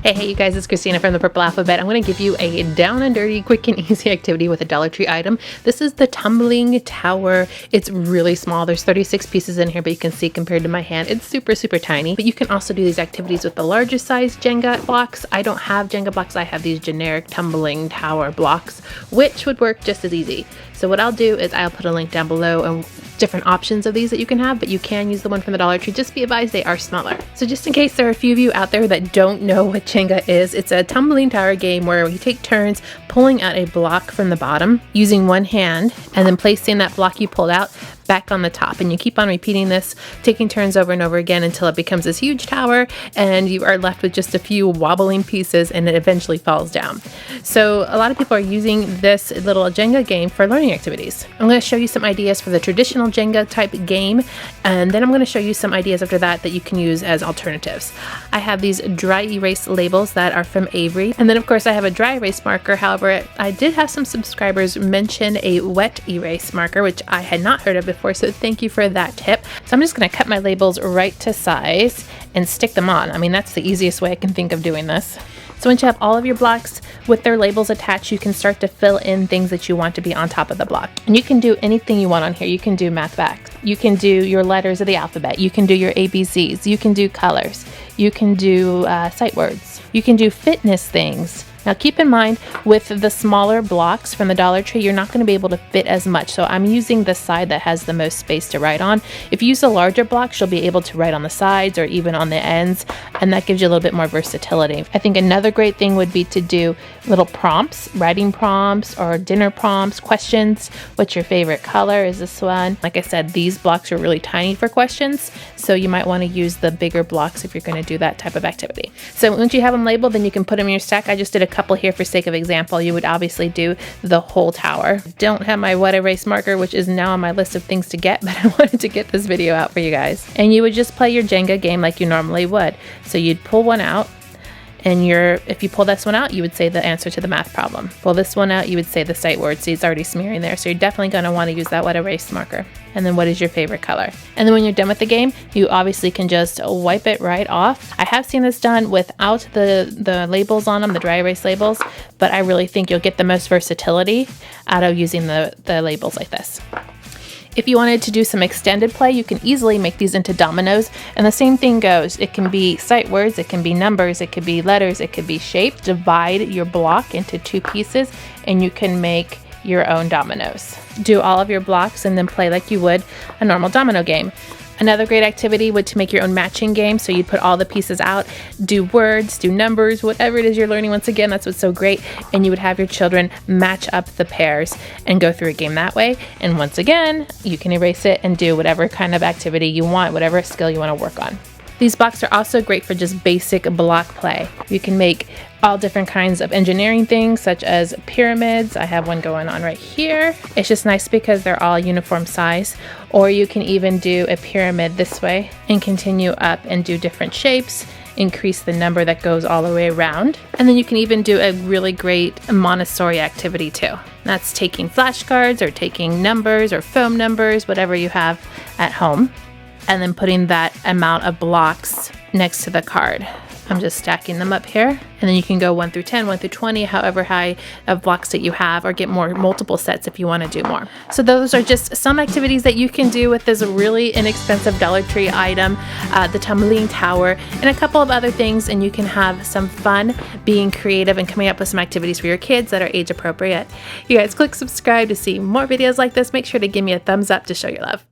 Hey you guys, it's Christina from the Purple Alphabet. I'm going to give you a down and dirty, quick and easy activity with a Dollar Tree item. This is the tumbling tower. It's really small. There's 36 pieces in here, but you can see compared to my hand, it's super tiny. But you can also do these activities with the larger size Jenga blocks. I don't have Jenga blocks. I have these generic tumbling tower blocks, which would work just as easy. So what I'll do is I'll put a link down below and different options of these that you can have, but you can use the one from the Dollar Tree. Just be advised they are smaller. So just in case there are a few of you out there that don't know what Jenga is, it's a tumbling tower game where you take turns pulling out a block from the bottom using one hand and then placing that block you pulled out back on the top, and you keep on repeating this, taking turns over and over again until it becomes this huge tower and you are left with just a few wobbling pieces and it eventually falls down. So a lot of people are using this little Jenga game for learning activities. I'm going to show you some ideas for the traditional Jenga type game, and then I'm going to show you some ideas after that you can use as alternatives. I have these dry erase labels that are from Avery, and then of course I have a dry erase marker. However, I did have some subscribers mention a wet erase marker, which I had not heard of before, so thank you for that tip. So I'm just going to cut my labels right to size and stick them on. I mean, that's the easiest way I can think of doing this. So once you have all of your blocks with their labels attached, you can start to fill in things that you want to be on top of the block. And you can do anything you want on here. You can do math facts. You can do your letters of the alphabet. You can do your ABCs. You can do colors. You can do sight words. You can do fitness things. Now keep in mind, with the smaller blocks from the Dollar Tree, you're not going to be able to fit as much. So I'm using the side that has the most space to write on. If you use the larger blocks, you'll be able to write on the sides or even on the ends, and that gives you a little bit more versatility. I think another great thing would be to do little prompts, writing prompts or dinner prompts, questions. What's your favorite color? Is this one? Like I said, these blocks are really tiny for questions, so you might want to use the bigger blocks if you're going to do that type of activity. So once you have them labeled, then you can put them in your stack. I just did a couple here for sake of example. You would obviously do the whole tower. Don't have my wet erase marker, which is now on my list of things to get, but I wanted to get this video out for you guys. And you would just play your Jenga game like you normally would. So you'd pull one out, and if you pull this one out, you would say the answer to the math problem. Pull this one out, you would say the sight word. See, it's already smearing there. So you're definitely going to want to use that wet erase marker. And then what is your favorite color? And then when you're done with the game, you obviously can just wipe it right off. I have seen this done without the labels on them, the dry erase labels, but I really think you'll get the most versatility out of using the labels like this. If you wanted to do some extended play, you can easily make these into dominoes, and the same thing goes. It can be sight words, it can be numbers, it could be letters, it could be shapes. Divide your block into two pieces and you can make your own dominoes. Do all of your blocks and then play like you would a normal domino game. Another great activity would to make your own matching game. So you'd put all the pieces out, do words, do numbers, whatever it is you're learning. Once again, that's what's so great. And you would have your children match up the pairs and go through a game that way. And once again, you can erase it and do whatever kind of activity you want, whatever skill you want to work on. These blocks are also great for just basic block play. You can make all different kinds of engineering things, such as pyramids. I have one going on right here. It's just nice because they're all uniform size. Or you can even do a pyramid this way and continue up and do different shapes, increase the number that goes all the way around. And then you can even do a really great Montessori activity too. That's taking flashcards or taking numbers or foam numbers, whatever you have at home, and then putting that amount of blocks next to the card. I'm just stacking them up here, and then you can go 1 through 10, 1 through 20, however high of blocks that you have, or get multiple sets if you want to do more. So those are just some activities that you can do with this really inexpensive Dollar Tree item, the tumbling tower, and a couple of other things, and you can have some fun being creative and coming up with some activities for your kids that are age appropriate. You guys click subscribe to see more videos like this. Make sure to give me a thumbs up to show your love.